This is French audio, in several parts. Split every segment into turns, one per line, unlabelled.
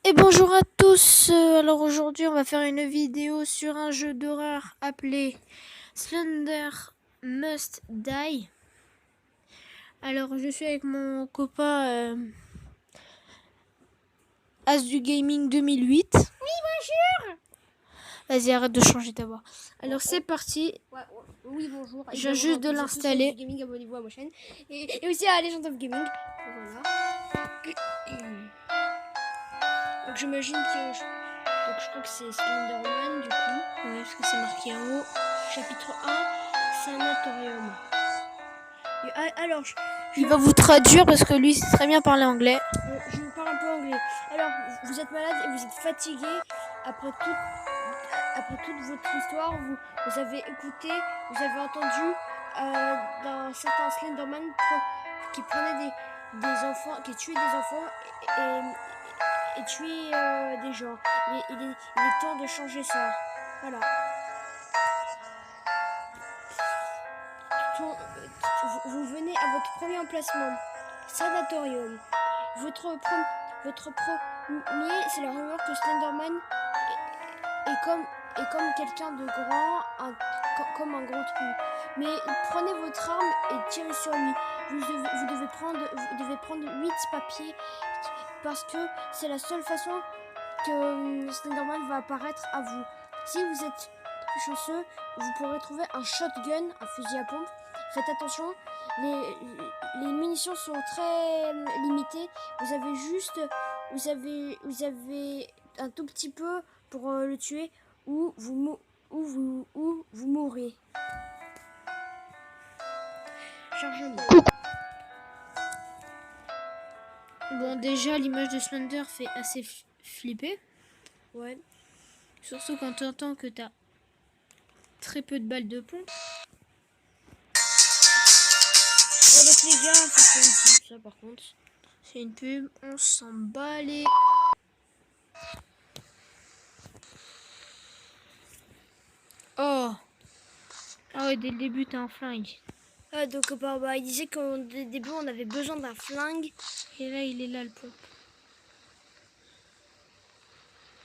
Et bonjour à tous, alors aujourd'hui on va faire une vidéo sur un jeu d'horreur appelé Slender Must Die. Alors je suis avec mon copain As du Gaming 2008. Oui bonjour. Vas-y arrête de changer ta voix. Alors c'est parti.
Oui bonjour.
Je viens juste de l'installer.
Gaming, abonnez-vous à ma chaîne et aussi à Legend of Gaming. Voilà. Donc j'imagine que je crois que c'est Slenderman du coup.
Oui parce que c'est marqué en haut.
Chapitre 1, Sanatorium. Alors
Il va vous traduire parce que lui sait très bien parler anglais.
Je vous parle un peu anglais. Alors vous êtes malade et vous êtes fatigué après toute votre histoire. Vous avez écouté, vous avez entendu d'un certain Slenderman qui prenait des enfants, qui tuait des enfants et tuait des gens. Il est temps de changer ça. Voilà. Vous venez à votre premier emplacement, sanatorium. Votre premier, c'est la rumeur que Slenderman est comme quelqu'un de grand, comme un gros trou. Mais prenez votre arme et tirez sur lui. Vous devez prendre 8 papiers parce que c'est la seule façon que Slenderman va apparaître à vous. Si vous êtes chanceux, vous pourrez trouver un shotgun, un fusil à pompe. Faites attention, les munitions sont très limitées. Vous avez un tout petit peu pour le tuer ou vous mourrez. Chargement.
Bon déjà l'image de Slender fait assez flipper.
Ouais.
Surtout quand tu entends que t'as très peu de balles de pompe.
Ouais, donc les gars, c'est une pub, ça par contre.
C'est une pub, on s'en bat les... Oh. Ah ouais, dès le début t'as un flingue.
Donc il disait qu'au début on avait besoin d'un flingue.
Et là il est là le pompe.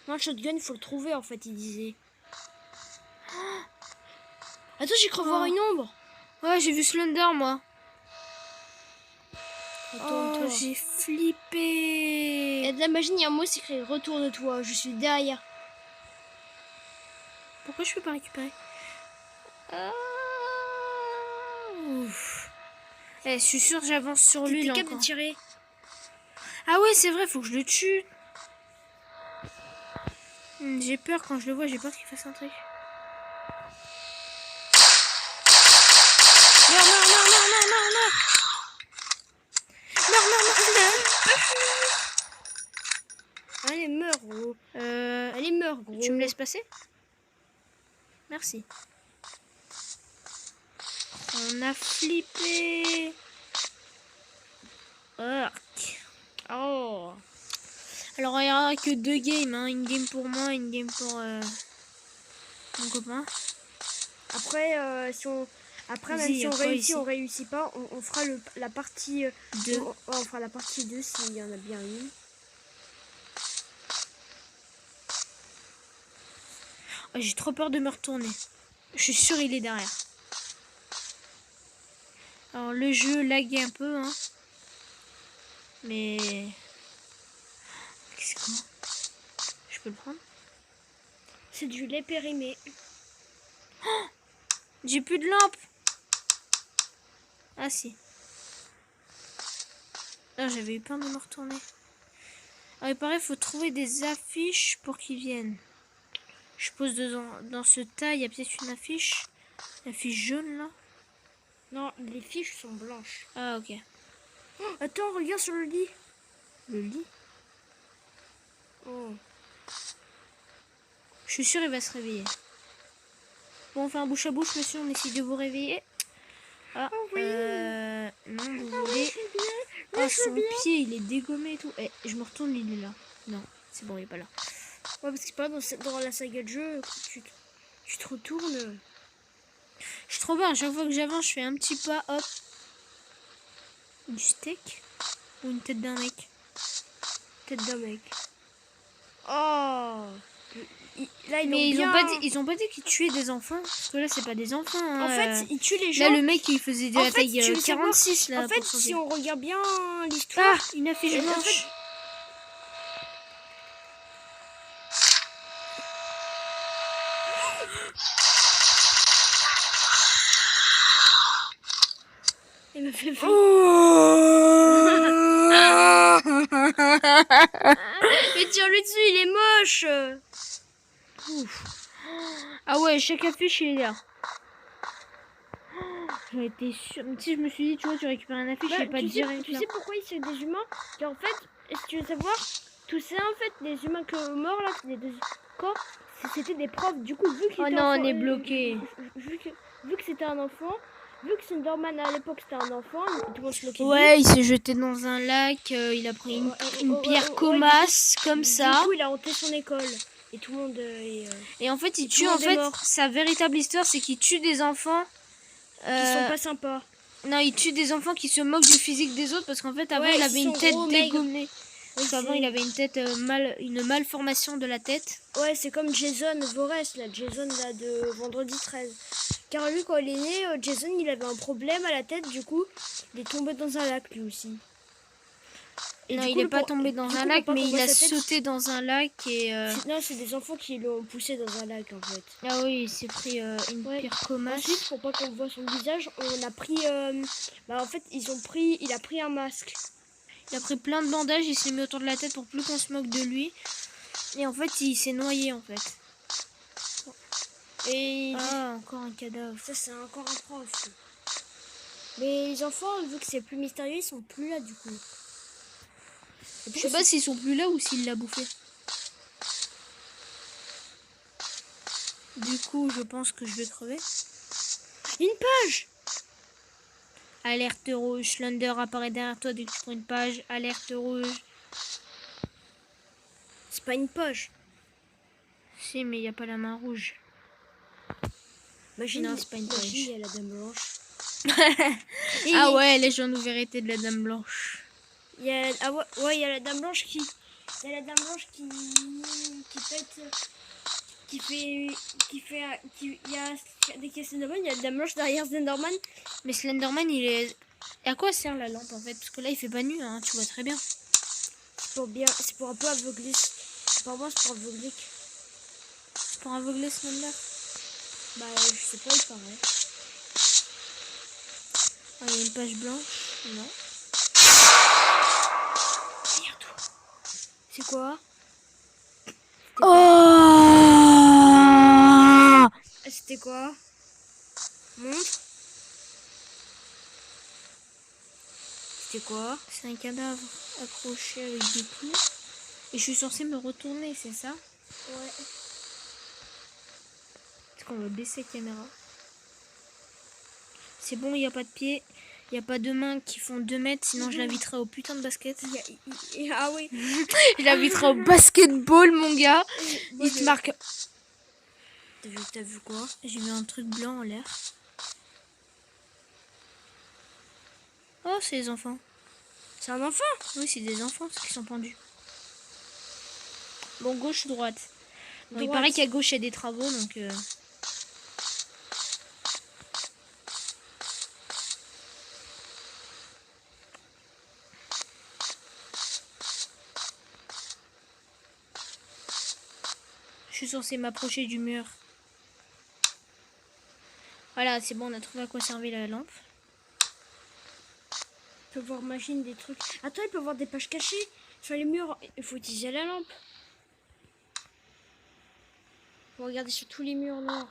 Non, le shotgun il faut le trouver en fait, il disait. Oh, attends, j'ai cru voir une ombre.
Ouais, j'ai vu Slender moi.
Attends,
oh, j'ai flippé.
Et de la magie, il y a un mot secret. Retourne-toi, je suis derrière.
Pourquoi je peux pas récupérer? Je suis sûre que j'avance sur lui là encore.
T'es capable de tirer.
Ah ouais, c'est vrai, faut que je le tue. J'ai peur quand je le vois, j'ai peur qu'il fasse un truc. Meurs.
Allez, meurs, gros. Allez, meurs, gros.
Tu me laisses passer? Merci. On a flippé. Oh. Alors il n'y aura que 2 games, hein. Une game pour moi, une game pour mon copain.
Après, même si on réussit, on réussit pas, on fera la partie 2. On fera la partie 2 s'il y en a bien une.
Oh, j'ai trop peur de me retourner. Je suis sûre il est derrière. Alors le jeu lague un peu, hein. Mais... Qu'est-ce que... Je peux le prendre?
C'est du lait périmé.
Oh, j'ai plus de lampe. Ah si. Ah, j'avais eu peur de me retourner. Alors il paraît qu'il faut trouver des affiches pour qu'ils viennent. Je pose dans ce tas, il y a peut-être une affiche. L'affiche jaune là.
Non, les fiches sont blanches.
Ah ok.
Oh, attends, regarde sur le lit.
Le lit?
Oh.
Je suis sûre il va se réveiller. Bon, on fait un bouche à bouche, monsieur, on essaie de vous réveiller. Ah,
oh oui.
Non, vous voulez... Ah, son pied, il est dégommé et tout. Je me retourne, il est là. Non, c'est bon, il est pas là.
Ouais, parce que pas dans la saga de jeu, tu te retournes.
Je suis trop bien, à chaque fois que j'avance, je fais un petit pas, hop. Du steak ou une tête d'un mec?
Tête d'un mec. Oh. Là,
Mais
bien...
ils ont pas dit qu'ils tuaient des enfants. Parce que là, c'est pas des enfants. Hein.
En fait, ils tuent les gens.
Là, le mec, il faisait de la taille 46. Là,
en fait, si on regarde bien
Ah,
l'histoire...
une affiche blanche.
En fait, il me fait peur. Mais tire-lui dessus, il est moche.
Ouf. Ah ouais, chaque affiche, il est là. J'en étais sûre. Mais si je me suis dit, tu vois, tu récupères une affiche, il est pas direct.
Tu sais pourquoi ils sont des humains? Car en fait, est-ce que tu veux savoir, tout ça, en fait, les humains que morts là, les deux corps, c'était des profs. Du coup, vu qu'ils
Oh non, on est bloqué.
Vu que c'était un enfant, vu que Slenderman à l'époque c'était un enfant, tout le monde se moquait de lui.
Ouais, il s'est jeté dans un lac, il a pris une pierre comasse comme ça.
Du coup, il a hanté son école. Et tout le monde.
Et en fait, il tue. En fait, sa véritable histoire, c'est qu'il tue des enfants.
Qui sont pas sympas.
Non, il tue des enfants qui se moquent du physique des autres parce qu'en fait, avant, il avait une tête dégommée. Parce qu'avant, il avait une tête une malformation de la tête.
Ouais, c'est comme Jason Voorhees, là, Jason là, de Vendredi 13. Car lui, quand il est né, Jason, il avait un problème à la tête, du coup, il est tombé dans un lac, lui aussi.
Et non, il n'est pas tombé dans un lac, mais il a sauté dans un lac et...
Non, c'est des enfants qui l'ont poussé dans un lac, en fait.
Ah oui, il s'est pris une pierre comasse.
Ensuite, pour pas qu'on voit son visage, on a pris... en fait, il a pris un masque.
Il a pris plein de bandages, il s'est mis autour de la tête pour plus qu'on se moque de lui. Et en fait, il s'est noyé, en fait.
Et...
Ah, encore un cadavre.
Ça, c'est encore un prof. Mais les enfants, vu que c'est plus mystérieux, ils sont plus là, du coup.
Je sais pas s'ils sont plus là ou s'il l'a bouffé. Du coup, je pense que je vais crever.
Une page!
Alerte rouge, Slender apparaît derrière toi dès que tu prends une page. Alerte rouge.
C'est pas une poche.
Si, mais il n'y a pas la main rouge.
Imagine,
non, c'est pas une poche.
Il y a la dame blanche.
Ah ouais, les gens de vérité de la dame blanche.
Il y a, il y a la dame blanche qui... Il y a la dame blanche qui pète... Il y a dès qu'il y a Slenderman, il y a la dame blanche derrière Slenderman.
Mais Slenderman, il est... Et à quoi sert la lampe en fait? Parce que là, il fait pas nu, hein, tu vois très bien.
C'est pour un peu aveugler. Pour moi, c'est pour aveugler.
C'est pour aveugler Slender?
Bah, je sais pas, il paraît.
Ah, il y a une page blanche. Non.
Derrière toi. C'est quoi?
Oh!
C'était quoi? Montre. C'était quoi?
C'est un cadavre accroché avec des clous. Et je suis censée me retourner, c'est ça?
Ouais.
Est-ce qu'on va baisser la caméra? C'est bon, il n'y a pas de pied. Il n'y a pas de mains qui font 2 mètres, sinon je l'inviterai au putain de basket.
Ah oui.
Je l'inviterai au basketball, mon gars. Il te marque.
T'as vu quoi?
J'ai vu un truc blanc en l'air. Oh, c'est les enfants.
C'est un enfant?
Oui, c'est des enfants, ceux qui sont pendus. Bon, gauche ou droite? Bon, il paraît qu'à gauche, il y a des travaux, donc... Je suis censée m'approcher du mur. Voilà, c'est bon, on a trouvé à quoi servir la lampe.
Il peut voir machine des trucs. Attends, il peut voir des pages cachées sur les murs. Il faut utiliser la lampe. Faut regarder sur tous les murs noirs.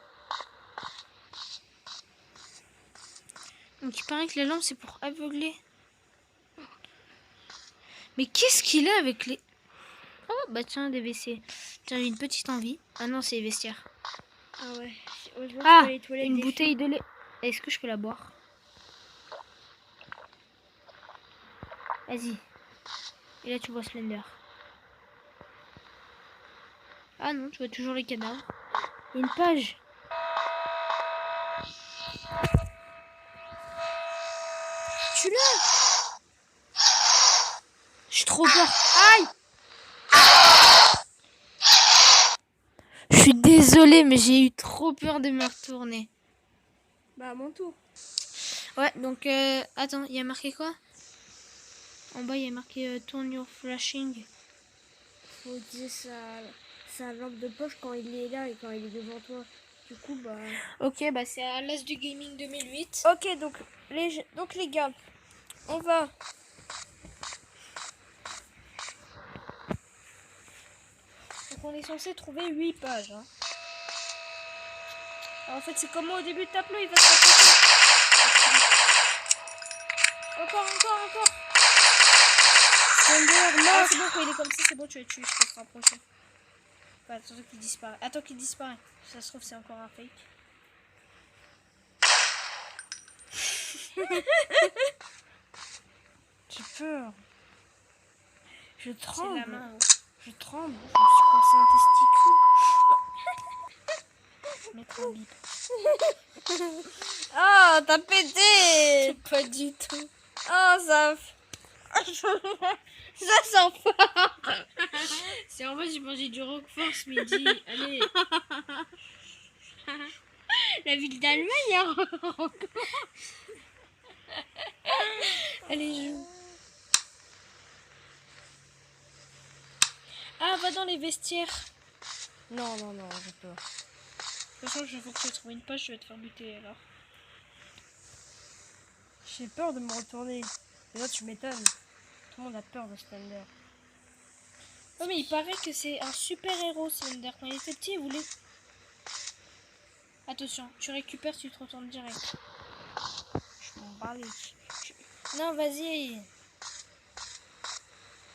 Donc il paraît que la lampe c'est pour aveugler. Mais qu'est-ce qu'il a avec les... Oh bah tiens, des WC. Tiens, j'ai une petite envie. Ah non, c'est les vestiaires.
Ah ouais.
Ah, une bouteille de lait. Est-ce que je peux la boire? Vas-y. Et là tu vois Slender. Ah non, tu vois toujours les cadavres. Il y a une page.
Tu l'as?
J'ai trop peur. Aïe! désolée, mais j'ai eu trop peur de me retourner.
Bah, à mon tour.
Ouais, donc, attends, il y a marqué quoi? En bas, il y a marqué turn your flashing.
Faut utiliser sa lampe de poche quand il est là et quand il est devant toi. Du coup, bah...
Ok, bah c'est à l'As du Gaming 2008.
Ok, donc les gars, on va... Donc on est censé trouver 8 pages. Hein. Alors, en fait, c'est comme moi au début de tableau, il va se rapprocher. Encore. Ah, c'est bon, quand il est comme ça, c'est bon, tu es tué, je peux te rapprocher. Bah, attends qu'il disparaît. Attends qu'il disparaît. Ça se trouve, c'est encore un fake. J'ai peur. Je tremble.
C'est la main.
Je tremble. Je me suis coincé un testicule.
Mettre un bip.
Ah, t'as pété.
Pas du tout.
Ah, ça... ça sent fort.
C'est en fait, j'ai mangé du Roquefort ce midi. Allez.
La ville d'Allemagne, hein.
Allez, joue. Ah, va dans les vestiaires.
Non, j'ai peur.
De toute façon, je veux que tu trouves une page, je vais te faire buter alors.
J'ai peur de me retourner. Mais là, tu m'étonnes. Tout le monde a peur de Slender.
Oh, mais il paraît que c'est un super héros, Slender. Quand il était petit, il voulait... Attention, tu récupères, tu te retournes direct.
Je m'en bats les...
Non, vas-y.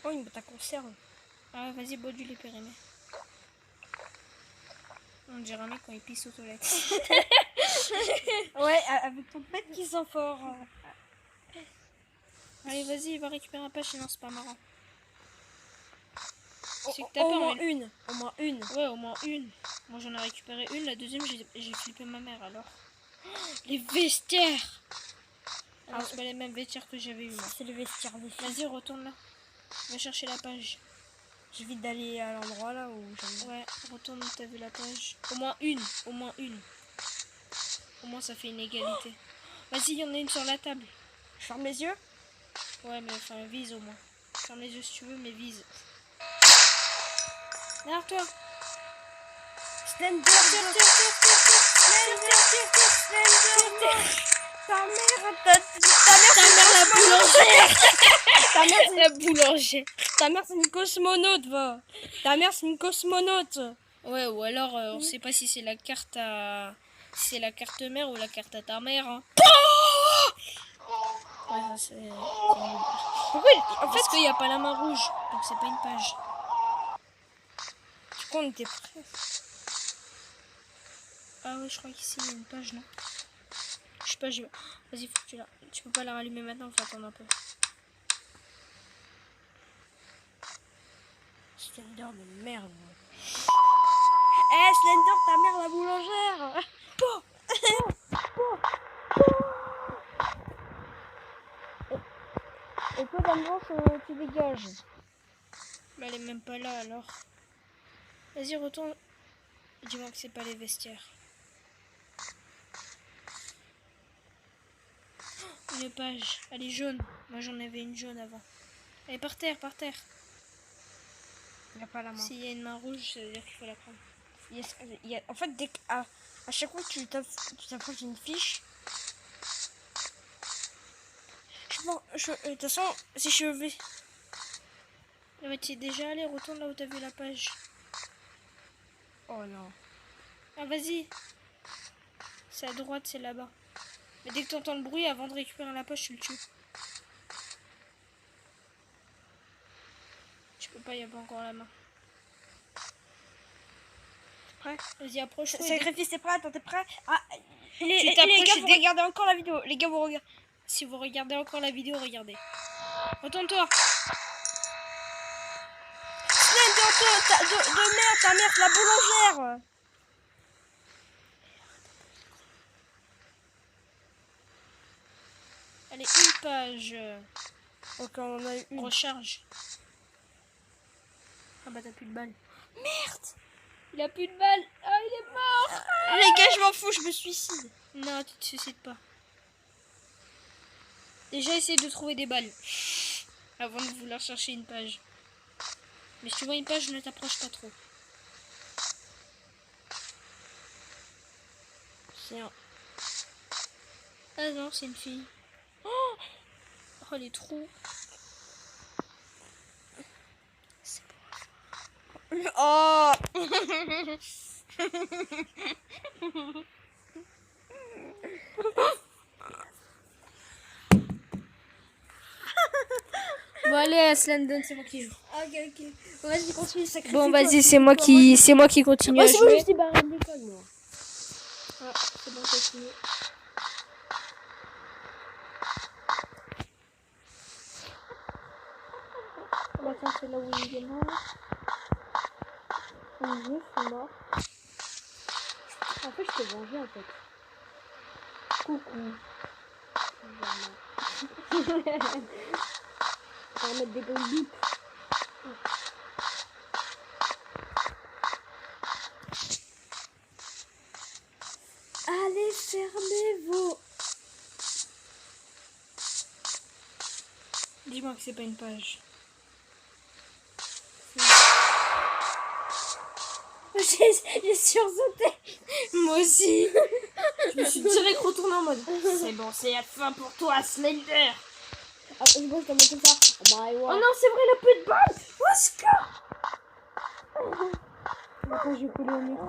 Oh, une boîte à conserve.
Ah, vas-y, bois du lait périmé. On dirait un mec quand il pisse aux toilettes.
Ouais, avec ton pet qui sent fort.
Allez, vas-y, va récupérer un page, sinon c'est pas marrant. C'est que t'as
Au
peur,
moins
mais...
une. Au moins une.
Ouais, au moins une. Moi, j'en ai récupéré une. La deuxième, j'ai flippé ma mère, alors. Les vestiaires! Alors, c'est pas les mêmes vestiaires que j'avais eu, moi.
C'est le vestiaire des filles.
Vas-y, retourne là. Va chercher la page.
J'évite d'aller à l'endroit là où j'aime.
Ouais, retourne où t'as vu la page. Au moins une. Au moins une. Au moins, ça fait une égalité. Vas-y, il y en a une sur la table.
Je ferme les yeux.
Ouais, mais enfin, vise au moins. Ferme les yeux si tu veux, mais vise. Derrière toi.
Slender, ta mère
la boulangère.
Ta mère,
La boulangère.
ta mère c'est une cosmonaute, va. Ta mère c'est une cosmonaute.
Ouais, ou alors, on sait pas si c'est la carte à... Si c'est la carte mère ou la carte à ta mère, hein. Ouais, ça c'est...
Pourquoi
En fait, parce qu'il n'y a pas la main rouge, donc c'est pas une page.
Du coup on était prêts.
Ah ouais, je crois qu'ici il y a une page, non? Je sais pas, je... Vas-y, faut que tu la... Tu peux pas la rallumer maintenant, faut attendre un peu.
Slender de merde. Eh Slender, ta mère la boulangère. Et toi Dame Blanche, tu dégages.
Mais elle est même pas là, alors. Vas-y, retourne. Dis-moi que c'est pas les vestiaires. Une page. Elle est jaune. Moi, j'en avais une jaune avant. Elle est par terre, par terre.
Il n'y a pas la main.
S'il y a une main rouge, ça veut dire qu'il faut la prendre.
En fait, à chaque fois que tu t'approches d'une fiche, de toute façon, si je vais...
Non, mais tu es déjà allé, retourne là où t'as vu la page.
Oh non.
Ah, vas-y. C'est à droite, c'est là-bas. Mais dès que tu entends le bruit, avant de récupérer la page, tu le tues. Tu peux pas, il n'y a pas encore la main.
Prêt?
Vas-y, approche-toi.
Sacrifice, t'es prêt? Attends, t'es prêt? Ah,
Tu
les
t'approches
gars, vous regardez encore la vidéo. Les gars, vous regardez.
Si vous regardez encore la vidéo, regardez. Retourne-toi.
Slender, de merde, ta mère, la boulangère.
Allez, une page.
Ok, on en a une.
Recharge. Ah bah t'as plus de balles.
Merde.
Il a plus de balles. Ah, il est mort.
Les gars, je m'en fous, je me suicide.
Non, tu te suicides pas. Déjà, essaye de trouver des balles avant de vouloir chercher une page. Mais si tu vois une page, ne t'approche pas trop. C'est un... Ah non, c'est une fille. Oh, les trous. C'est bon.
Oh.
Bon allez, Slendon, c'est moi qui joue.
Ok. Vas-y, continue, sacrifie.
Bon, vas-y, c'est moi qui continue à
C'est moi,
jouer.
je t'ai barré de l'école, moi.
Ah, c'est bon, c'est fini. Bah tiens, c'est là où il est mort. Je suis mort.
En fait, je t'ai vengé, en fait.
Coucou.
On va mettre des bons bips. Allez, fermez vos...
Dis-moi que c'est pas une page.
J'ai sursauté.
Moi aussi. Je me suis direct retournée en mode. C'est bon, c'est la fin pour toi, Slender.
Ah, je pense que je vais ça. Oh my
Oh
god.
non, c'est vrai, il a plus de balles. Au secours.
Attends, je vais coller au micro.